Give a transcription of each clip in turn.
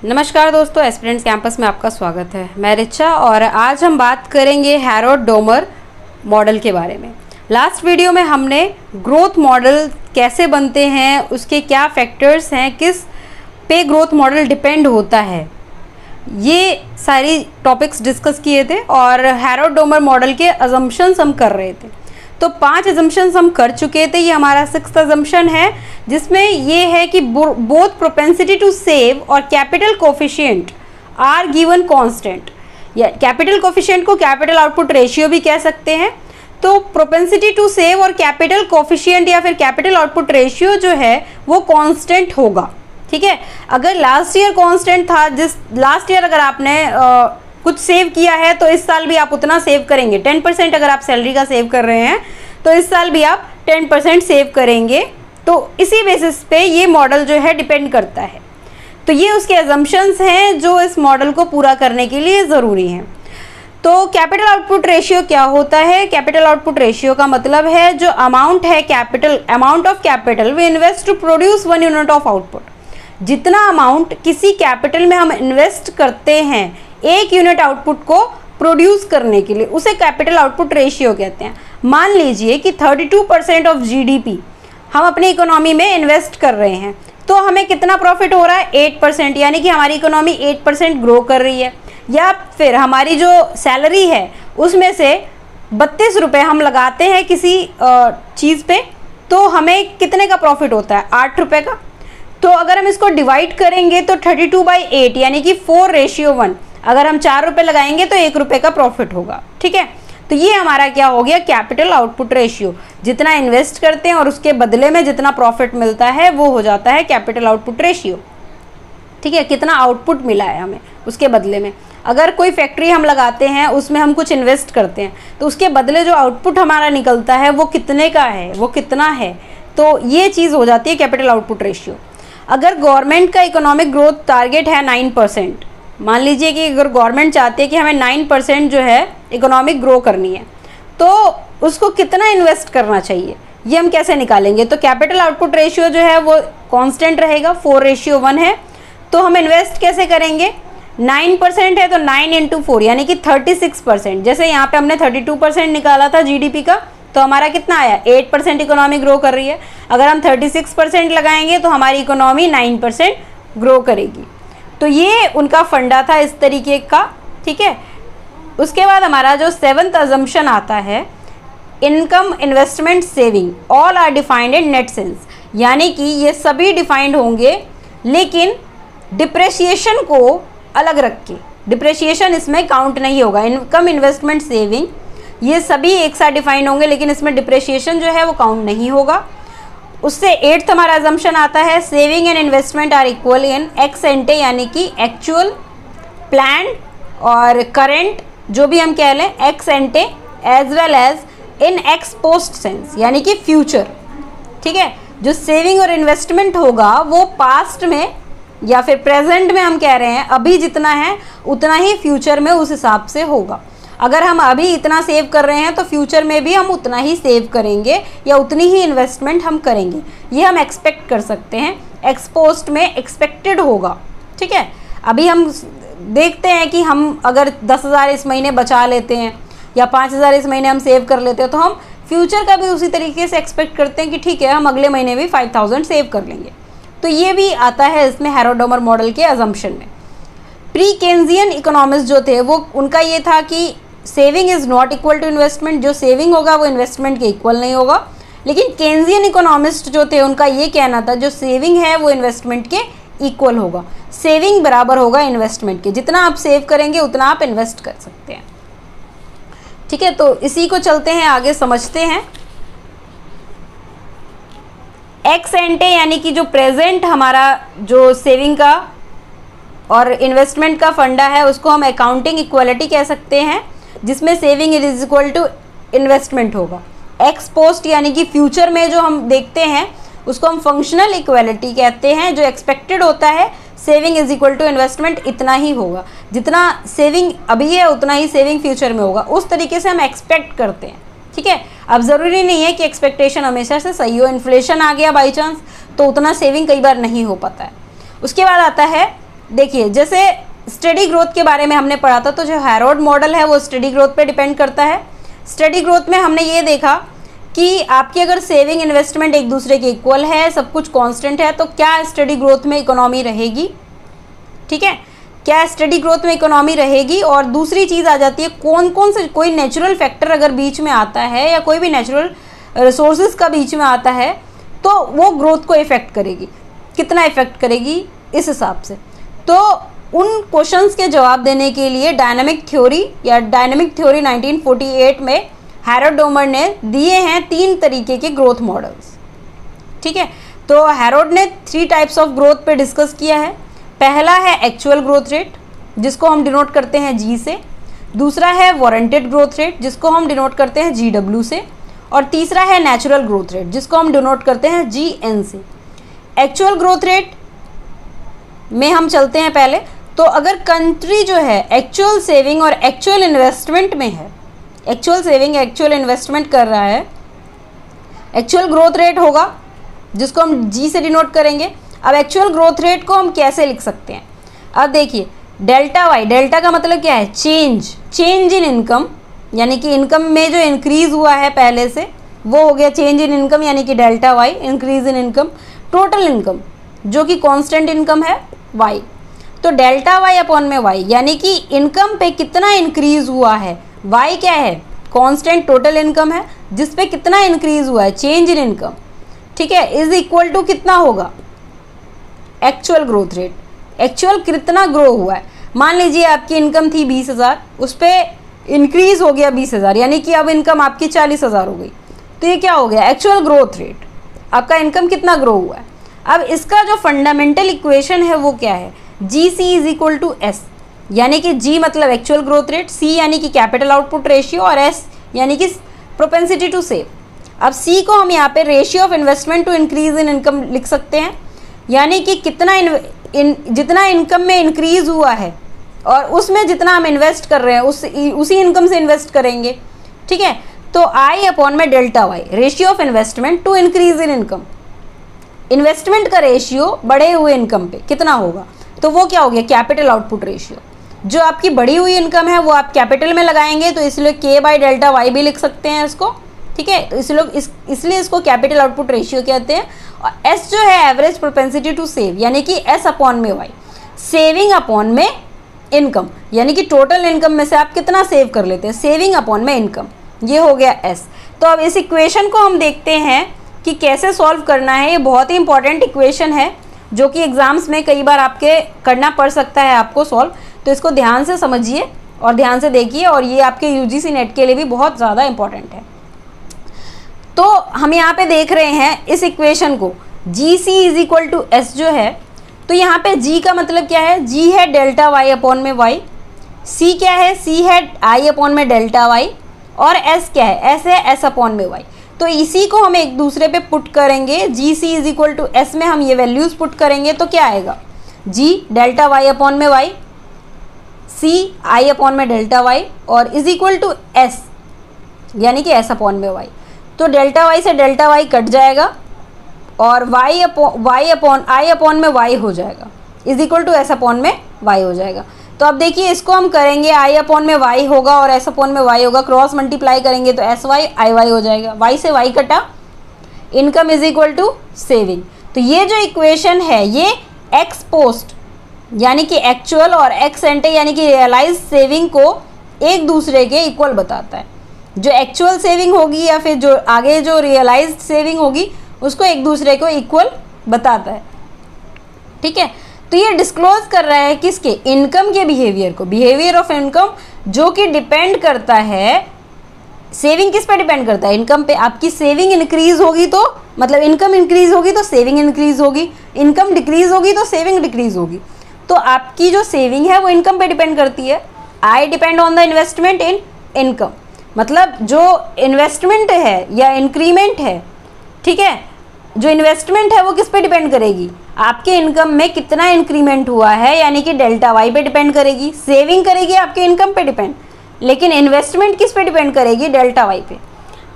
नमस्कार दोस्तों, aspirants campus में आपका स्वागत है। मैं रिचा और आज हम बात करेंगे हैरोड-डोमर मॉडल के बारे में। लास्ट वीडियो में हमने ग्रोथ मॉडल कैसे बनते हैं, उसके क्या फैक्टर्स हैं, किस पे ग्रोथ मॉडल डिपेंड होता है, ये सारी टॉपिक्स डिस्कस किए थे और हैरोड-डोमर मॉडल के अजम्पशंस हम कर रहे थे। तो 5 अजम्पशंस हम कर चुके थे। ये हमारा 6th अजम्पशन है, जिसमें ये है कि बोथ प्रोपेंसिटी टू सेव और capital coefficient are given constant. या कैपिटल कोफिशिएंट को कैपिटल आउटपुट रेशियो भी कह सकते हैं। तो प्रोपेंसिटी टू सेव और कैपिटल कोफिशिएंट या फिर कैपिटल आउटपुट रेशियो जो है वो कांस्टेंट होगा। ठीक है, अगर लास्ट ईयर कांस्टेंट था, लास्ट ईयर अगर आपने कुछ सेव किया है तो इस साल भी आप उतना सेव करेंगे। 10% अगर आप सैलरी का सेव कर रहे हैं तो इस साल भी आप 10% सेव करेंगे। तो इसी बेसिस पे ये मॉडल जो है डिपेंड करता है। तो ये उसके अजम्पशंस हैं जो इस मॉडल को पूरा करने के लिए ज़रूरी हैं। तो कैपिटल आउटपुट रेशियो क्या होता है? कैपिटल आउटपुट रेशियो का मतलब है जो अमाउंट है amount of capital we invest to produce 1 unit of output. जितना अमाउंट किसी कैपिटल में हम इन्वेस्ट करते हैं 1 यूनिट आउटपुट को प्रोड्यूस करने के लिए, उसे कैपिटल आउटपुट रेशियो कहते हैं। मान लीजिए कि 32% ऑफ जीडीपी हम अपनी इकोनॉमी में इन्वेस्ट कर रहे हैं, तो हमें कितना प्रॉफिट हो रहा है? 8%, यानी कि हमारी इकोनॉमी 8% ग्रो कर रही है। या फिर हमारी जो सैलरी है उसमें से 32 रुपये हम लगाते हैं किसी चीज़ पे, तो हमें कितने का प्रॉफिट होता है? 8 रुपये का। तो अगर हम इसको डिवाइड करेंगे तो 32/8 यानी कि 4:1। अगर हम 4 रुपये लगाएंगे तो 1 रुपये का प्रॉफिट होगा। ठीक है, तो ये हमारा क्या हो गया? Capital output ratio. जितना इन्वेस्ट करते हैं और उसके बदले में जितना प्रॉफिट मिलता है वो हो जाता है कैपिटल आउटपुट रेशियो। ठीक है, कितना आउटपुट मिला है हमें उसके बदले में। अगर कोई फैक्ट्री हम लगाते हैं, उसमें हम कुछ इन्वेस्ट करते हैं, तो उसके बदले जो आउटपुट हमारा निकलता है वो कितने का है, वो कितना है, तो ये चीज़ हो जाती है कैपिटल आउटपुट रेशियो। अगर गवर्नमेंट का इकोनॉमिक ग्रोथ टारगेट है 9%, मान लीजिए कि अगर गवर्नमेंट चाहती है कि हमें 9% जो है इकोनॉमिक ग्रो करनी है, तो उसको कितना इन्वेस्ट करना चाहिए, ये हम कैसे निकालेंगे? तो कैपिटल आउटपुट रेशियो जो है वो कांस्टेंट रहेगा, 4:1 है। तो हम इन्वेस्ट कैसे करेंगे? 9% है तो 9 × 4 यानी कि 36%। जैसे यहाँ पे हमने 32% निकाला था जीडीपी का, तो हमारा कितना आया? 8% इकोनॉमी ग्रो कर रही है। अगर हम 36% लगाएंगे तो हमारी इकोनॉमी 9% ग्रो करेगी। तो ये उनका फंडा था इस तरीके का। ठीक है, उसके बाद हमारा जो 7th अजम्पशन आता है, income, investment, saving all are defined in net sense. यानी कि ये सभी डिफाइंड होंगे, लेकिन डिप्रेशिएशन को अलग रख के, डिप्रेशिएशन इसमें काउंट नहीं होगा। इनकम, इन्वेस्टमेंट, सेविंग ये सभी एक साथ डिफाइंड होंगे, लेकिन इसमें डिप्रेशिएशन जो है वो काउंट नहीं होगा। उससे 8th हमारा अजम्पशन आता है, saving and investment are equal in ex ante, यानी कि एक्चुअल, प्लान और करेंट जो भी हम कह लें, ex ante as well as in ex post sense, यानी कि फ्यूचर। ठीक है, जो सेविंग और इन्वेस्टमेंट होगा वो पास्ट में या फिर प्रेजेंट में हम कह रहे हैं अभी जितना है उतना ही फ्यूचर में उस हिसाब से होगा। अगर हम अभी इतना सेव कर रहे हैं तो फ्यूचर में भी हम उतना ही सेव करेंगे या उतनी ही इन्वेस्टमेंट हम करेंगे, ये हम एक्सपेक्ट कर सकते हैं। एक्सपोस्ट में एक्सपेक्टेड होगा। ठीक है, अभी हम देखते हैं कि हम अगर 10,000 इस महीने बचा लेते हैं या 5,000 इस महीने हम सेव कर लेते हैं, तो हम फ्यूचर का भी उसी तरीके से एक्सपेक्ट करते हैं कि ठीक है हम अगले महीने भी 5,000 सेव कर लेंगे। तो ये भी आता है इसमें हैरोड-डोमर मॉडल के अजम्पशन में। प्री केन्जियन इकोनॉमिस्ट जो थे वो उनका ये था कि saving is not equal to investment. जो सेविंग होगा वो इन्वेस्टमेंट के इक्वल नहीं होगा। लेकिन केन्जियन इकोनॉमिस्ट जो थे उनका ये कहना था जो सेविंग है वो इन्वेस्टमेंट के इक्वल होगा। सेविंग बराबर होगा इन्वेस्टमेंट के, जितना आप सेव करेंगे उतना आप इन्वेस्ट कर सकते हैं। ठीक है, तो इसी को चलते हैं आगे, समझते हैं। एक्स एंटे यानी कि जो प्रेजेंट हमारा जो सेविंग का और इन्वेस्टमेंट का फंडा है उसको हम अकाउंटिंग इक्वलिटी कह सकते हैं, जिसमें saving is equal to investment होगा। एक्स पोस्ट यानी कि फ्यूचर में जो हम देखते हैं उसको हम फंक्शनल इक्वलिटी कहते हैं। जो एक्सपेक्टेड होता है saving is equal to investment इतना ही होगा, जितना सेविंग अभी है उतना ही सेविंग फ्यूचर में होगा, उस तरीके से हम एक्सपेक्ट करते हैं। ठीक है। अब ज़रूरी नहीं है कि एक्सपेक्टेशन हमेशा से सही हो, इन्फ्लेशन आ गया बाई चांस तो उतना सेविंग कई बार नहीं हो पाता है। उसके बाद आता है, देखिए जैसे स्टडी ग्रोथ के बारे में हमने पढ़ा था, तो जो हैरोड मॉडल है वो स्टडी ग्रोथ पे डिपेंड करता है। स्टडी ग्रोथ में हमने ये देखा कि आपकी अगर सेविंग इन्वेस्टमेंट एक दूसरे के इक्वल है, सब कुछ कांस्टेंट है, तो क्या स्टडी ग्रोथ में इकोनॉमी रहेगी, ठीक है, क्या स्टडी ग्रोथ में इकोनॉमी रहेगी। और दूसरी चीज़ आ जाती है कौन कौन से, कोई नेचुरल फैक्टर अगर बीच में आता है या कोई भी नेचुरल रिसोर्सेज का बीच में आता है तो वो ग्रोथ को इफ़ेक्ट करेगी, कितना इफ़ेक्ट करेगी इस हिसाब से। तो उन क्वेश्चंस के जवाब देने के लिए डायनामिक थ्योरी या डायनामिक थ्योरी 1948 में हैरोड डोमर ने दिए हैं 3 तरीके के ग्रोथ मॉडल्स, ठीक है। तो हैरोड ने 3 टाइप्स ऑफ ग्रोथ पे डिस्कस किया है। पहला है एक्चुअल ग्रोथ रेट, जिसको हम डिनोट करते हैं जी से। दूसरा है वारंटेड ग्रोथ रेट, जिसको हम डिनोट करते हैं GW से। और तीसरा है नेचुरल ग्रोथ रेट, जिसको हम डिनोट करते हैं GN से। एक्चुअल ग्रोथ रेट में हम चलते हैं पहले। तो अगर कंट्री जो है एक्चुअल सेविंग और एक्चुअल इन्वेस्टमेंट में है, एक्चुअल सेविंग एक्चुअल इन्वेस्टमेंट कर रहा है, एक्चुअल ग्रोथ रेट होगा जिसको हम जी से डिनोट करेंगे। अब एक्चुअल ग्रोथ रेट को हम कैसे लिख सकते हैं, अब देखिए डेल्टा वाई, डेल्टा का मतलब क्या है, चेंज इन इनकम, यानी कि इनकम में जो इंक्रीज हुआ है पहले से वो हो गया चेंज इन इनकम, यानी कि delta y, increase in income. Total income जो कि कांस्टेंट इनकम है वाई, तो डेल्टा वाई अपॉन में वाई, यानी कि इनकम पे कितना इंक्रीज हुआ है, वाई क्या है, कांस्टेंट टोटल इनकम है जिस पे कितना इंक्रीज हुआ है, चेंज इन इनकम, ठीक है, इज इक्वल टू कितना होगा, एक्चुअल ग्रोथ रेट, एक्चुअल कितना ग्रो हुआ है। मान लीजिए आपकी इनकम थी 20,000, उस पर इंक्रीज हो गया 20,000, यानी कि अब इनकम आपकी 40,000 हो गई, तो ये क्या हो गया, एक्चुअल ग्रोथ रेट, आपका इनकम कितना ग्रो हुआ है। अब इसका जो फंडामेंटल इक्वेशन है वो क्या है, GC is equal to S, यानी कि G मतलब एक्चुअल ग्रोथ रेट, C यानी कि कैपिटल आउटपुट रेशियो और S यानी कि प्रोपेंसिटी टू सेव। अब C को हम यहाँ पे ratio of investment to increase in income लिख सकते हैं, यानी कि कितना जितना इनकम में इंक्रीज हुआ है और उसमें जितना हम इन्वेस्ट कर रहे हैं उसी इनकम से इन्वेस्ट करेंगे, ठीक है। तो I अपॉन में delta y, ratio of investment to increase in income, investment का रेशियो बढ़े हुए इनकम पे कितना होगा, तो वो क्या हो गया, कैपिटल आउटपुट रेशियो। जो आपकी बढ़ी हुई इनकम है वो आप कैपिटल में लगाएंगे, तो इसलिए K बाई डेल्टा वाई भी लिख सकते हैं इसको, ठीक है। तो इसलिए इसको कैपिटल आउटपुट रेशियो कहते हैं। और S जो है एवरेज प्रोपेंसिटी टू सेव, यानी कि S अपॉन में वाई, सेविंग अपॉन में इनकम, यानी कि टोटल इनकम में से आप कितना सेव कर लेते हैं, सेविंग अपॉन में इनकम, ये हो गया S। तो अब इस इक्वेशन को हम देखते हैं कि कैसे सॉल्व करना है। ये बहुत ही इंपॉर्टेंट इक्वेशन है जो कि एग्जाम्स में कई बार आपके करना पड़ सकता है आपको सॉल्व, तो इसको ध्यान से समझिए और ध्यान से देखिए, और ये आपके UGC नेट के लिए भी बहुत ज़्यादा इंपॉर्टेंट है। तो हम यहाँ पे देख रहे हैं इस इक्वेशन को, GC is equal to S जो है, तो यहाँ पे G का मतलब क्या है, G है डेल्टा वाई अपॉन में वाई, C क्या है, C है I अपॉन में डेल्टा वाई, और S क्या है, S है S अपॉन में वाई। तो इसी को हम एक दूसरे पे पुट करेंगे, GC is equal to S में हम ये वैल्यूज़ पुट करेंगे तो क्या आएगा, G डेल्टा वाई अपॉन में वाई, C I अपॉन में डेल्टा वाई, और इज इक्वल टू S यानी कि S अपॉन में वाई। तो डेल्टा वाई से डेल्टा वाई कट जाएगा और I अपॉन में वाई हो जाएगा, is equal to S upon में वाई हो जाएगा। तो अब देखिए इसको हम करेंगे, I अपॉन में वाई होगा और S अपॉन में वाई होगा, क्रॉस मल्टीप्लाई करेंगे तो SY IY हो जाएगा, वाई से वाई कटा, income is equal to saving. तो ये जो इक्वेशन है ये एक्स पोस्ट यानी कि एक्चुअल और एक्स एंटे यानी कि रियलाइज सेविंग को एक दूसरे के इक्वल बताता है। जो एक्चुअल सेविंग होगी या फिर जो आगे जो रियलाइज्ड सेविंग होगी उसको एक दूसरे को इक्वल बताता है, ठीक है। तो ये डिस्क्लोज कर रहा है किसके, इनकम के बिहेवियर को, बिहेवियर ऑफ इनकम, जो कि डिपेंड करता है, सेविंग किस पे डिपेंड करता है, इनकम पे। आपकी सेविंग इंक्रीज होगी तो मतलब इनकम इंक्रीज होगी तो सेविंग इंक्रीज होगी, इनकम डिक्रीज होगी तो सेविंग डिक्रीज होगी। तो आपकी जो सेविंग है वो इनकम पे डिपेंड करती है। I depend on the investment in income, मतलब जो इन्वेस्टमेंट है या इंक्रीमेंट है, ठीक है, जो इन्वेस्टमेंट है वो किस पे डिपेंड करेगी, आपके इनकम में कितना इंक्रीमेंट हुआ है यानी कि डेल्टा वाई पे डिपेंड करेगी। सेविंग करेगी आपके इनकम पे डिपेंड, लेकिन इन्वेस्टमेंट किस पे डिपेंड करेगी, डेल्टा वाई पे।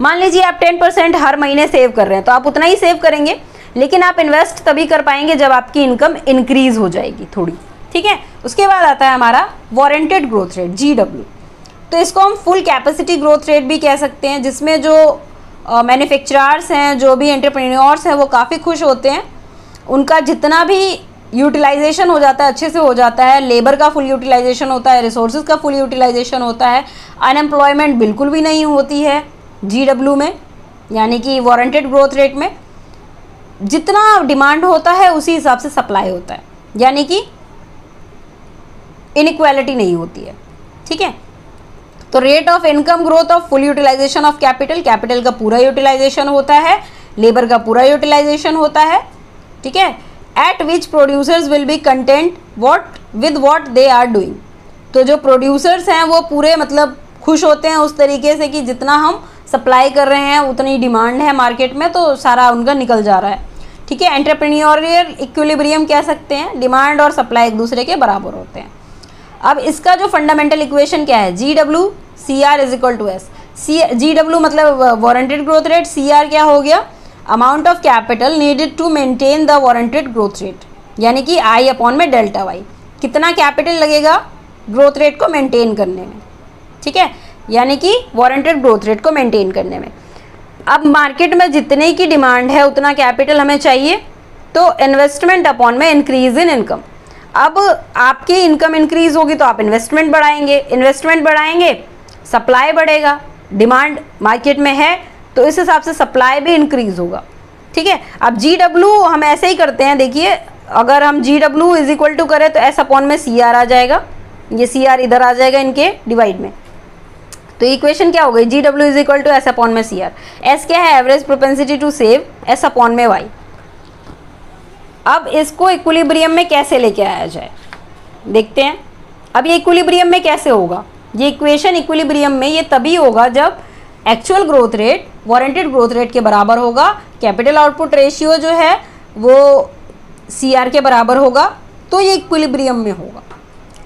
मान लीजिए आप 10% हर महीने सेव कर रहे हैं, तो आप उतना ही सेव करेंगे, लेकिन आप इन्वेस्ट तभी कर पाएंगे जब आपकी इनकम इंक्रीज हो जाएगी थोड़ी, ठीक है। उसके बाद आता है हमारा वारंटेड ग्रोथ रेट, GW। तो इसको हम फुल कैपेसिटी ग्रोथ रेट भी कह सकते हैं, जिसमें जो मैन्युफैक्चरर्स हैं, जो भी एंटरप्रेन्योर्स हैं, वो काफ़ी खुश होते हैं। उनका जितना भी यूटिलाइजेशन हो जाता है अच्छे से हो जाता है, लेबर का फुल यूटिलाइजेशन होता है, रिसोर्सेज का फुल यूटिलाइजेशन होता है, अनएम्प्लॉयमेंट बिल्कुल भी नहीं होती है GW में, यानी कि वारंटेड ग्रोथ रेट में। जितना डिमांड होता है उसी हिसाब से सप्लाई होता है, यानी कि इनइक्वालिटी नहीं होती है, ठीक है। तो rate of income growth of full utilization of capital, capital का पूरा यूटिलाइजेशन होता है, लेबर का पूरा यूटिलाइजेशन होता है, ठीक है। At which producers will be content with what they are doing. तो जो प्रोड्यूसर्स हैं वो पूरे मतलब खुश होते हैं उस तरीके से कि जितना हम सप्लाई कर रहे हैं उतनी डिमांड है मार्केट में, तो सारा उनका निकल जा रहा है, ठीक है। एंटरप्रेन्योरियल इक्विलिब्रियम कह सकते हैं, डिमांड और सप्लाई एक दूसरे के बराबर होते हैं। अब इसका जो फंडामेंटल इक्वेशन क्या है, GW CR is equal to S। GW मतलब वारंटेड ग्रोथ रेट, CR क्या हो गया, amount of capital needed to maintain the warranted growth rate, यानी कि I अपॉन में डेल्टा Y, कितना कैपिटल लगेगा ग्रोथ रेट को मेंटेन करने में, ठीक है, यानी कि वारंटेड ग्रोथ रेट को मेंटेन करने में। अब मार्केट में जितने की डिमांड है उतना कैपिटल हमें चाहिए, तो इन्वेस्टमेंट अपॉन में इंक्रीज इन इनकम। अब आपकी इनकम इंक्रीज होगी तो आप इन्वेस्टमेंट बढ़ाएंगे, इन्वेस्टमेंट बढ़ाएंगे, सप्लाई बढ़ेगा, डिमांड मार्केट में है तो इस हिसाब से सप्लाई भी इंक्रीज होगा, ठीक है। अब GW हम ऐसे ही करते हैं, देखिए अगर हम GW इज इक्वल टू करें तो S अपॉन में CR आ जाएगा, ये CR इधर आ जाएगा इनके डिवाइड में, तो इक्वेशन क्या हो गई, GW is equal to S upon में CR। S क्या है, average propensity to save, S upon में Y। अब इसको इक्विलिब्रियम में कैसे लेके आया जाए देखते हैं। अब ये इक्विलिब्रियम में कैसे होगा, ये इक्वेशन इक्विलिब्रियम में ये तभी होगा जब actual growth rate warranted growth rate के बराबर होगा, कैपिटल आउटपुट रेशियो जो है वो CR के बराबर होगा, तो ये इक्विलिब्रियम में होगा।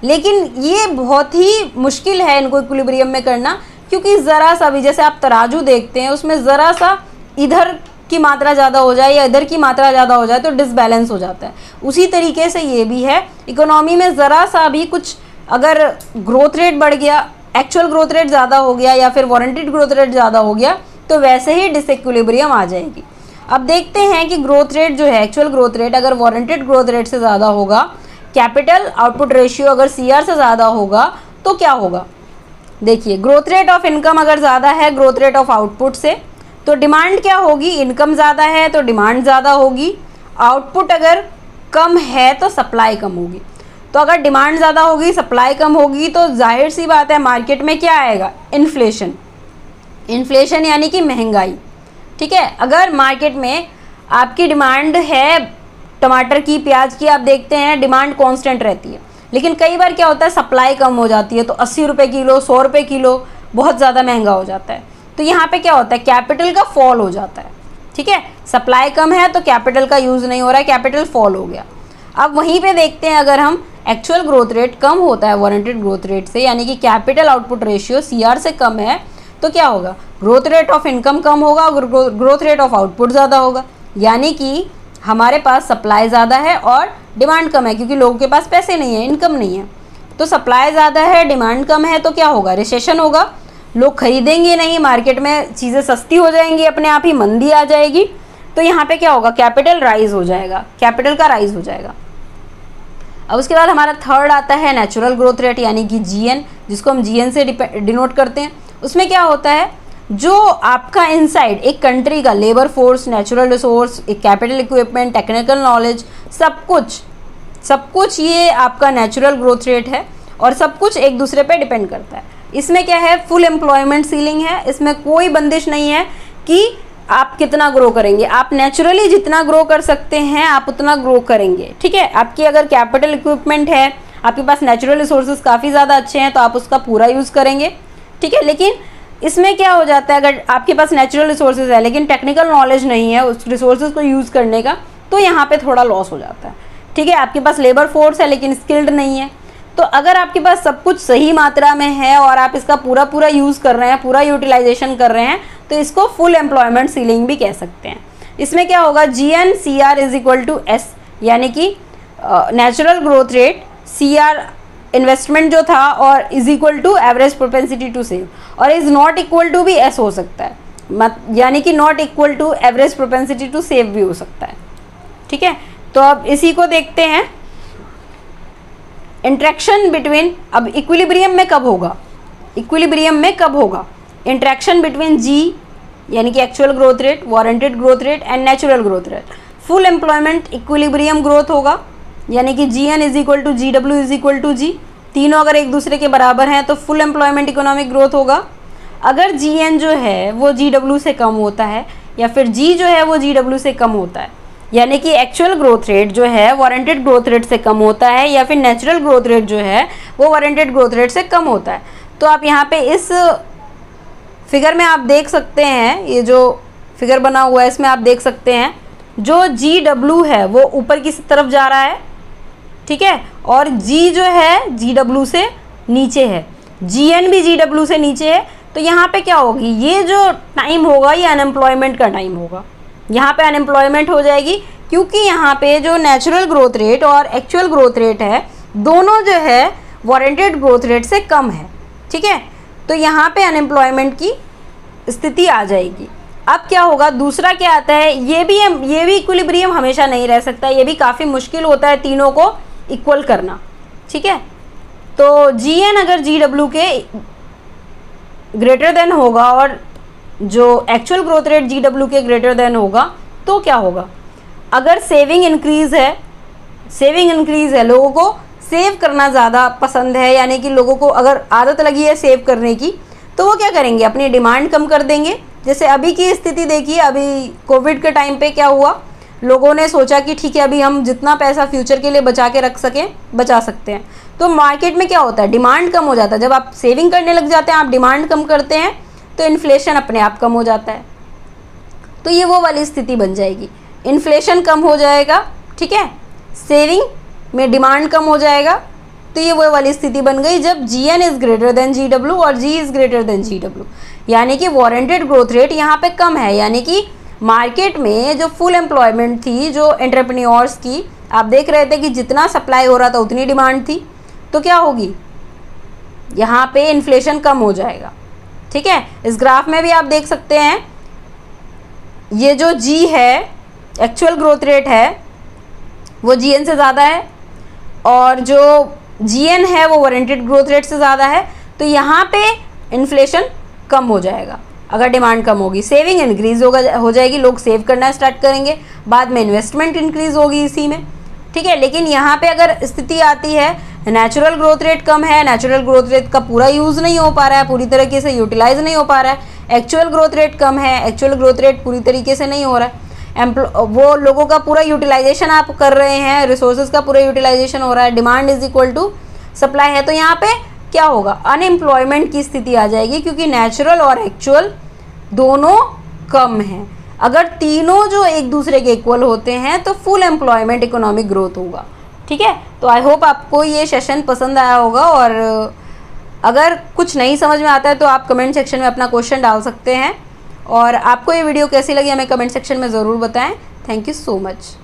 लेकिन ये बहुत ही मुश्किल है इनको इक्विलिब्रियम में करना, क्योंकि ज़रा सा भी, जैसे आप तराजू देखते हैं उसमें ज़रा सा इधर की मात्रा ज़्यादा हो जाए या इधर की मात्रा ज़्यादा हो जाए तो डिसबैलेंस हो जाता है। उसी तरीके से ये भी है, इकोनॉमी में ज़रा सा भी कुछ अगर ग्रोथ रेट बढ़ गया, एक्चुअल ग्रोथ रेट ज़्यादा हो गया या फिर वारंटेड ग्रोथ रेट ज़्यादा हो गया, तो वैसे ही डिसइक्विलिब्रियम आ जाएगी। अब देखते हैं कि ग्रोथ रेट जो है, एक्चुअल ग्रोथ रेट अगर वारंटेड ग्रोथ रेट से ज़्यादा होगा, कैपिटल आउटपुट रेशियो अगर CR से ज़्यादा होगा तो क्या होगा। देखिए ग्रोथ रेट ऑफ इनकम अगर ज़्यादा है ग्रोथ रेट ऑफ आउटपुट से, तो डिमांड क्या होगी, इनकम ज़्यादा है तो डिमांड ज़्यादा होगी, आउटपुट अगर कम है तो सप्लाई कम होगी। तो अगर डिमांड ज़्यादा होगी, सप्लाई कम होगी, तो जाहिर सी बात है मार्केट में क्या आएगा, इन्फ्लेशन। इन्फ्लेशन यानी कि महंगाई, ठीक है। अगर मार्केट में आपकी डिमांड है टमाटर की, प्याज की, आप देखते हैं डिमांड कांस्टेंट रहती है, लेकिन कई बार क्या होता है सप्लाई कम हो जाती है, तो 80 रुपये किलो, 100 रुपये किलो बहुत ज़्यादा महंगा हो जाता है। तो यहाँ पे क्या होता है, कैपिटल का फॉल हो जाता है, ठीक है। सप्लाई कम है तो कैपिटल का यूज़ नहीं हो रहा है, कैपिटल फॉल हो गया। अब वहीं पे देखते हैं अगर हम एक्चुअल ग्रोथ रेट कम होता है वारंटेड ग्रोथ रेट से, यानी कि कैपिटल आउटपुट रेशियो CR से कम है, तो क्या होगा, ग्रोथ रेट ऑफ इनकम कम होगा और ग्रोथ रेट ऑफ आउटपुट ज़्यादा होगा। यानी कि हमारे पास सप्लाई ज़्यादा है और डिमांड कम है, क्योंकि लोगों के पास पैसे नहीं है, इनकम नहीं है। तो सप्लाई ज़्यादा है, डिमांड कम है, तो क्या होगा, रिसेशन होगा, लोग खरीदेंगे नहीं, मार्केट में चीज़ें सस्ती हो जाएंगी, अपने आप ही मंदी आ जाएगी। तो यहाँ पे क्या होगा, कैपिटल राइज हो जाएगा, कैपिटल का राइज हो जाएगा। अब उसके बाद हमारा थर्ड आता है नेचुरल ग्रोथ रेट, यानी कि GN, जिसको हम GN से डिनोट करते हैं। उसमें क्या होता है, जो आपका इनसाइड एक कंट्री का लेबर फोर्स, नेचुरल रिसोर्स, एक कैपिटल इक्विपमेंट, टेक्निकल नॉलेज, सब कुछ ये आपका नेचुरल ग्रोथ रेट है और सब कुछ एक दूसरे पे डिपेंड करता है। इसमें क्या है, फुल एम्प्लॉयमेंट सीलिंग है, इसमें कोई बंदिश नहीं है कि आप कितना ग्रो करेंगे, आप नेचुरली जितना ग्रो कर सकते हैं आप उतना ग्रो करेंगे, ठीक है। आपकी अगर कैपिटल इक्विपमेंट है, आपके पास नेचुरल रिसोर्सेज काफ़ी ज़्यादा अच्छे हैं, तो आप उसका पूरा यूज़ करेंगे, ठीक है। लेकिन इसमें क्या हो जाता है, अगर आपके पास नेचुरल रिसोर्सेज है लेकिन टेक्निकल नॉलेज नहीं है उस रिसोर्सेज को यूज़ करने का, तो यहाँ पे थोड़ा लॉस हो जाता है, ठीक है। आपके पास लेबर फोर्स है लेकिन स्किल्ड नहीं है, तो अगर आपके पास सब कुछ सही मात्रा में है और आप इसका पूरा यूज़ कर रहे हैं, पूरा यूटिलाइजेशन कर रहे हैं, तो इसको फुल एम्प्लॉयमेंट सीलिंग भी कह सकते हैं। इसमें क्या होगा, GNCR is equal to S, यानी कि natural growth rate, CR investment जो था, और is equal to average propensity to save, और इज नॉट इक्वल टू भी S हो सकता है, यानी कि not equal to average propensity to save भी हो सकता है। ठीक है, तो अब इसी को देखते हैं। इंट्रैक्शन बिटवीन, अब इक्विलिब्रियम में कब होगा, इक्विलिब्रियम में कब होगा, इंट्रैक्शन बिटवीन G यानी कि actual growth rate, warranted growth rate and natural growth rate, full employment equilibrium growth होगा, यानी कि GN is equal to GW is equal to G, तीनों अगर एक दूसरे के बराबर हैं तो फुल एम्प्लॉयमेंट इकोनॉमिक ग्रोथ होगा। अगर GN जो है वो GW से कम होता है, या फिर G जो है वो GW से कम होता है, यानी कि एक्चुअल ग्रोथ रेट जो है वारंटेड ग्रोथ रेट से कम होता है, या फिर नेचुरल ग्रोथ रेट जो है वो वारंटेड ग्रोथ रेट से कम होता है, तो आप यहाँ पे इस फिगर में आप देख सकते हैं, ये जो फिगर बना हुआ है इसमें आप देख सकते हैं जो GW है वो ऊपर की तरफ जा रहा है, ठीक है, और G जो है GW से नीचे है, GN भी GW से नीचे है। तो यहाँ पे क्या होगी, ये जो टाइम होगा ये अनएम्प्लॉयमेंट का टाइम होगा, यहाँ पे अनएम्प्लॉयमेंट हो जाएगी, क्योंकि यहाँ पे जो नेचुरल ग्रोथ रेट और एक्चुअल ग्रोथ रेट है दोनों जो है वारंटेड ग्रोथ रेट से कम है। ठीक है, तो यहाँ पे अनएम्प्लॉयमेंट की स्थिति आ जाएगी। अब क्या होगा, दूसरा क्या आता है, ये भी इक्विलिब्रियम हमेशा नहीं रह सकता, ये भी काफ़ी मुश्किल होता है तीनों को इक्वल करना। ठीक है, तो GN अगर GW के ग्रेटर देन होगा और जो एक्चुअल ग्रोथ रेट GW के ग्रेटर देन होगा तो क्या होगा, अगर सेविंग इंक्रीज़ है, लोगों को सेव करना ज़्यादा पसंद है, यानी कि लोगों को अगर आदत लगी है सेव करने की, तो वो क्या करेंगे, अपनी डिमांड कम कर देंगे। जैसे अभी की स्थिति देखिए, अभी कोविड के टाइम पे क्या हुआ, लोगों ने सोचा कि ठीक है अभी हम जितना पैसा फ्यूचर के लिए बचा के रख सकें बचा सकते हैं, तो मार्केट में क्या होता है, डिमांड कम हो जाता है। जब आप सेविंग करने लग जाते हैं, आप डिमांड कम करते हैं, तो इन्फ्लेशन अपने आप कम हो जाता है, तो ये वो वाली स्थिति बन जाएगी, इन्फ्लेशन कम हो जाएगा, ठीक है, सेविंग में डिमांड कम हो जाएगा, तो ये वो वाली स्थिति बन गई जब GN is greater than GW और G is greater than GW, यानी कि वारंटेड ग्रोथ रेट यहाँ पे कम है, यानी कि मार्केट में जो फुल एम्प्लॉयमेंट थी, जो एंटरप्रेन्योर्स की, आप देख रहे थे कि जितना सप्लाई हो रहा था उतनी डिमांड थी, तो क्या होगी, यहाँ पे इन्फ्लेशन कम हो जाएगा। ठीक है, इस ग्राफ में भी आप देख सकते हैं, ये जो G है एक्चुअल ग्रोथ रेट है वो GN से ज़्यादा है, और जो GN है वो वारंटेड ग्रोथ रेट से ज़्यादा है, तो यहाँ पे इन्फ्लेशन कम हो जाएगा अगर डिमांड कम होगी, सेविंग इंक्रीज हो जाएगी, लोग सेव करना स्टार्ट करेंगे, बाद में इन्वेस्टमेंट इंक्रीज होगी इसी में। ठीक है, लेकिन यहाँ पे अगर स्थिति आती है नेचुरल ग्रोथ रेट कम है, नेचुरल ग्रोथ रेट का पूरा यूज़ नहीं हो पा रहा है, पूरी तरीके से यूटिलाइज नहीं हो पा रहा है, एक्चुअल ग्रोथ रेट कम है, एक्चुअल ग्रोथ रेट पूरी तरीके से नहीं हो रहा है, वो लोगों का पूरा यूटिलाइजेशन आप कर रहे हैं, रिसोर्सेज का पूरा यूटिलाइजेशन हो रहा है, demand is equal to supply है, तो यहाँ पे क्या होगा, अनएम्प्लॉयमेंट की स्थिति आ जाएगी, क्योंकि नेचुरल और एक्चुअल दोनों कम हैं। अगर तीनों जो एक दूसरे के इक्वल होते हैं तो फुल एम्प्लॉयमेंट इकोनॉमिक ग्रोथ होगा। ठीक है, तो आई होप आपको ये सेशन पसंद आया होगा, और अगर कुछ नहीं समझ में आता है तो आप कमेंट सेक्शन में अपना क्वेश्चन डाल सकते हैं, और आपको ये वीडियो कैसी लगी हमें कमेंट सेक्शन में ज़रूर बताएं। Thank you so much.